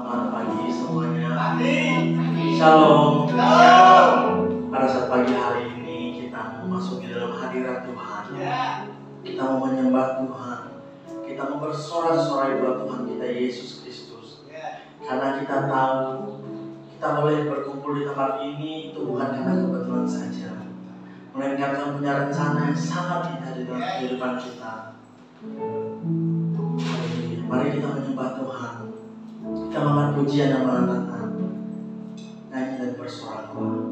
Selamat pagi semuanya. Shalom. Pada saat pagi hari ini kita mau masuk di dalam hadirat Tuhan. Kita mau menyembah Tuhan. Kita mau bersorak-sorai buat Tuhan kita Yesus Kristus. Karena kita tahu kita boleh berkumpul di tempat ini itu bukan karena kebetulan saja, melainkan Tuhan punya rencana yang sangat indah di dalam kehidupan kita. Mari kita menyembah Tuhan. Kita mengangkat pujian yang menantang, nyanyi dan bersorak-sorai.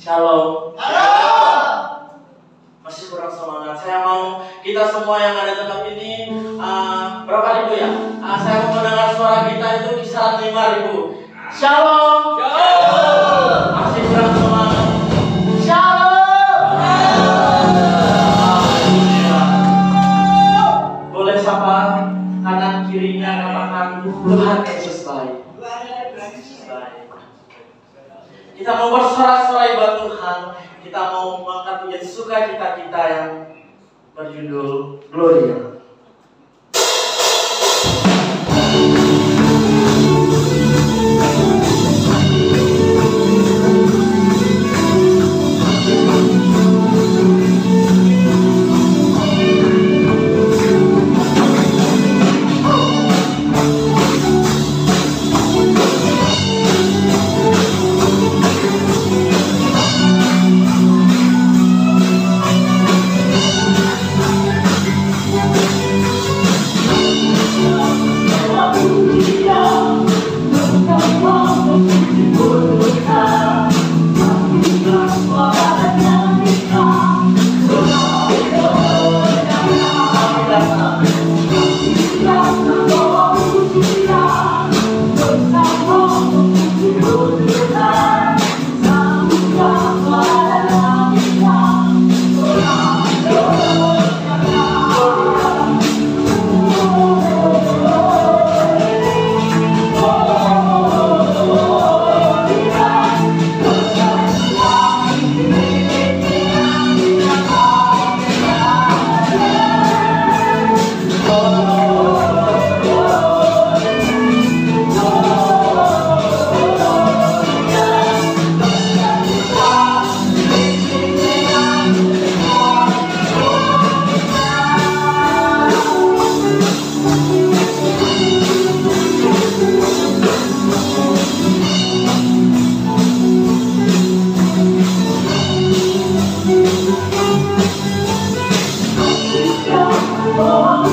Shalom. kita semua yang ada di tempat ini, berapa ribu ya? Saya mau mendengar suara kita itu kisaran 5.000. Shalom. Shalom. Masih kurang semangat. Shalom. Boleh sapa kanan kirinya, katakan Tuhan Yesus baik. Kita mau bersorak-sorai buat Tuhan. Kita mau mengangkat pujian sukacita kita yang berjudul Gloria. Oh,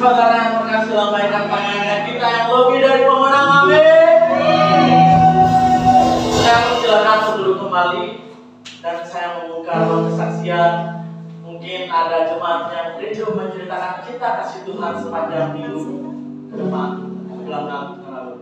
Saudara yang berkasih, lambaikan tangannya kita yang lebih dari pemenang. Amin. Saya persilakan untuk duduk kembali dan saya membuka ruang kesaksian. Mungkin ada jemaat yang rindu menceritakan cita kasih Tuhan sepanjang minggu ke depan. Silakan lalu.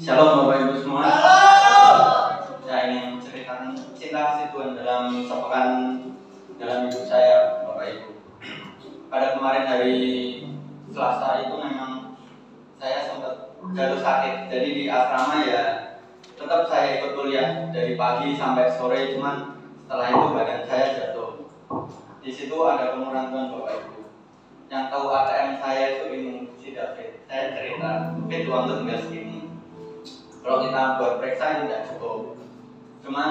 Shalom Bapak Ibu semua. Saya ingin menceritakan cinta kasih Tuhan dalam sepekan dalam hidup saya, Bapak Ibu. Pada kemarin hari Selasa itu memang saya sempat jatuh sakit. Jadi di asrama ya tetap saya ikut kuliah dari pagi sampai sore, cuman setelah itu badan saya jatuh. Di situ ada kemurahan Tuhan, Bapak Ibu. Yang tahu ATM saya itu ini si David. Saya cerita, David uang itu tinggal segini. Kalau kita buat periksa ini tidak cukup. Cuman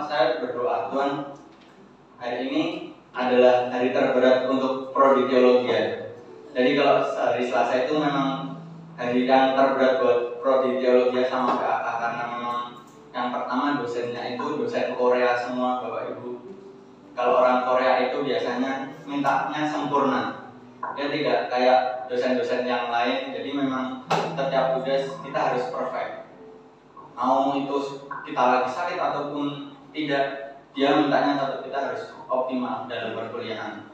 saya berdoa, Tuhan, hari ini adalah hari terberat untuk prodi teologi. Jadi kalau hari Selasa itu memang hari yang terberat buat prodi teologi sama PAK, karena memang yang pertama dosennya itu dosen Korea semua, Bapak Ibu. Kalau orang Korea itu biasanya mintanya sempurna. Dia tidak kayak dosen-dosen yang lain, jadi memang setiap tugas kita harus perfect. Mau itu kita lagi sakit ataupun tidak, dia mintanya tetap kita harus optimal dalam perkuliahan.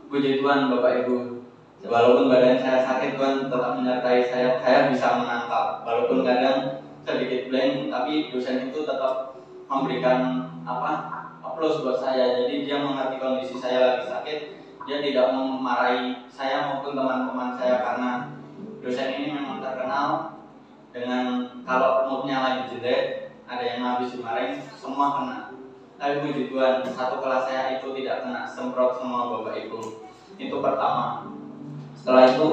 Puji Tuhan Bapak Ibu, walaupun badan saya sakit, Tuhan tetap menyertai saya bisa menangkap. Walaupun kadang sedikit blank, tapi dosen itu tetap memberikan aplaus buat saya. Jadi dia mengerti kondisi saya lagi sakit. Dia tidak memarahi saya maupun teman-teman saya, karena dosen ini memang terkenal dengan kalau moodnya lagi jelek, ada yang habis dimarahin, semua kena. Tapi puji Tuhan, satu kelas saya itu tidak kena semprot semua, Bapak Ibu. Itu pertama. Setelah itu,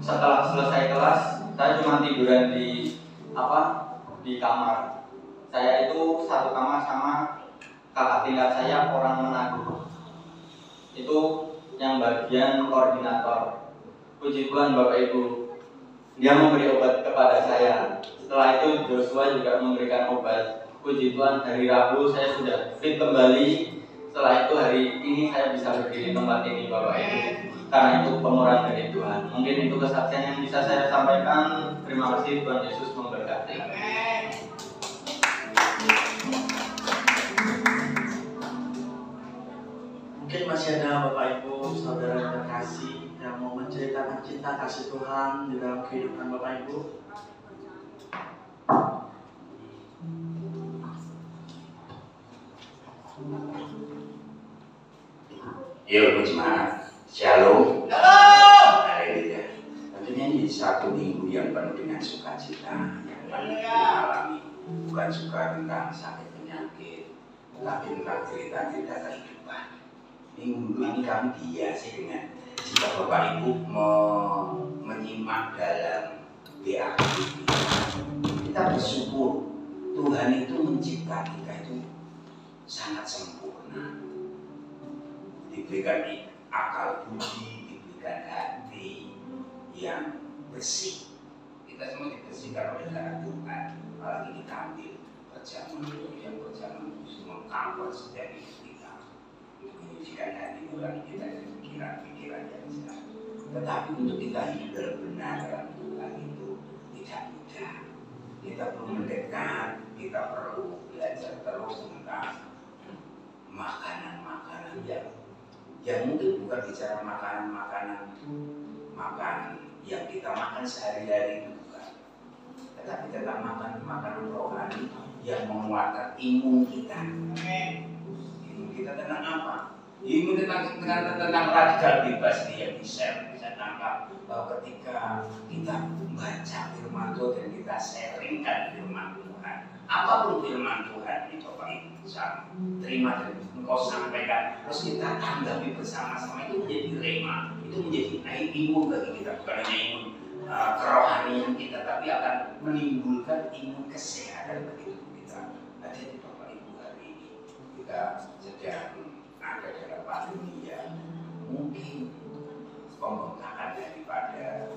setelah selesai kelas, saya cuma tiduran di kamar. Saya itu satu kamar sama kakak tingkat saya, orang Manado. Itu yang bagian koordinator. Puji Tuhan Bapak Ibu, dia memberi obat kepada saya. Setelah itu Joshua juga memberikan obat. Puji Tuhan, hari Rabu saya sudah fit kembali. Setelah itu hari ini saya bisa berdiri di tempat ini, Bapak Ibu. Karena itu pemurahan dari Tuhan. Mungkin itu kesaksian yang bisa saya sampaikan. Terima kasih, Tuhan Yesus memberkati. Mungkin masih ada Bapak Ibu, saudara yang terkasih yang menceritakan cinta kasih Tuhan di dalam kehidupan Bapak Ibu? Yuk, Jemaat. Shalom. Haleluya. Tentunya ini satu minggu yang penuh dengan sukacita yang kami alami. Bukan suka tentang sakit penyakit, tapi tentang cerita-cerita kehidupan. Minggu ini kami dihiasi dengan jika Bapak Ibu menyimak dalam BAK, kita bersyukur Tuhan itu mencipta kita itu sangat sempurna. Diberikan akal budi, diberikan hati yang bersih. Kita semua dibersihkan oleh darah Tuhan. Apalagi kita ambil perjamuan yang perjamuan itu mengcover setiap hidup kita untuk menyucikan hati nurani kita dan pikiran-pikiran yang jahat. Tetapi untuk kita hidup dalam benar dalam Tuhan itu tidak mudah. Kita perlu mendekat, kita perlu belajar terus tentang makanan-makanan yang mungkin bukan bicara makanan yang kita makan sehari-hari, bukan, tetapi tentang makanan rohani yang menguatkan imun kita. Imun kita tentang apa? Imun tentang radikal bebas yang bisa tangkap bahwa ketika kita membaca firman Tuhan dan kita sharingkan firman Tuhan, apapun firman Tuhan itu Bapak Ibu terima dan engkau sampaikan, terus kita tanggapi bersama-sama, itu menjadi rema, itu menjadi imun bagi kita, bukan hanya imun kerohanian kita, tapi akan menimbulkan imun kesehatan bagi tubuh kita. Jadi Bapak Ibu, hari ini kita sedang ada dalam pandemi yang mungkin pembengkakan daripada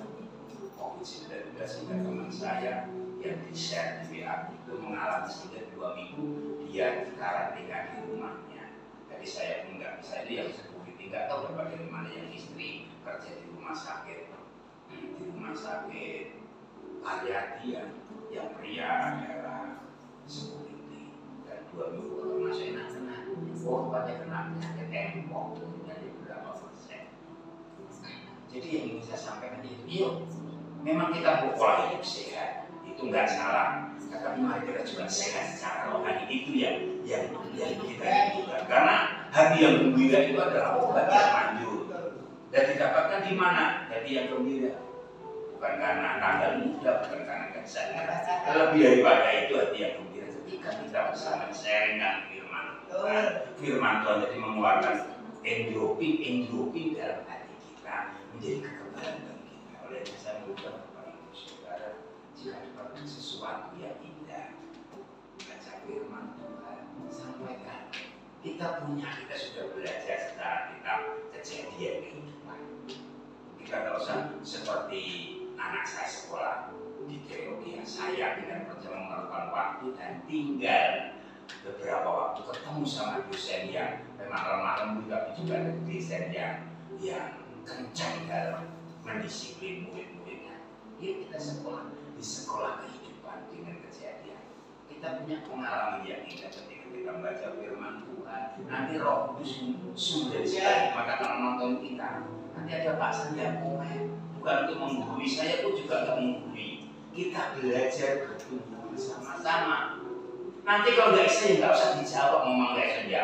COVID-19, sehingga teman saya yang di-share di WA itu mengalami sekitar 2 minggu dia karantina di rumahnya. Jadi saya pun nggak bisa, itu yang security nggak tahu bagaimana yang istri kerja di rumah sakit Karyadi yang pria adalah security, dan 2 minggu kalau masih kena banyak kena penyakit tembok dari berapa persen. Jadi yang ingin saya sampaikan itu, yuk memang kita pola hidup sehat itu nggak salah, tapi mari kita juga sehat secara rohani. Itu yang kita butuhkan, karena hati yang gembira itu adalah obat yang manjur dan didapatkan di mana? Hati yang gembira bukan karena tanggal muda, bukan karena kesehatan, lebih daripada itu hati yang gembira ketika kita bersama sharingkan firman Tuhan jadi mengeluarkan endorfin dalam hati kita, menjadi kekebalan bagi kita. Oleh itu saya mengucapkan kepada ibu saudara, jika ada sesuatu yang indah, baca firman Tuhan, sampaikan. Kita sudah belajar secara kitab kejadian kehidupan. Kita tidak usah seperti anak saya sekolah di teologi, saya dengan perjalanan memerlukan waktu dan tinggal beberapa waktu ketemu sama dosen yang memang lemah lembut, tapi juga ada dosen yang kencang dalam mendisiplin murid-muridnya. Yuk kita sekolah di sekolah kehidupan dengan kejadian. Kita punya pengalaman yang indah ketika kita membaca firman Tuhan. Nanti Roh Kudus sumber dari segala maka kalau nonton kita, nanti ada Pak Sandiaga komen, bukan untuk menggurui, saya pun juga nggak menggurui. Kita belajar bertumbuh bersama-sama. Nanti kalau nggak bisa, nggak usah dijawab, ngomong nggak bisa jawab.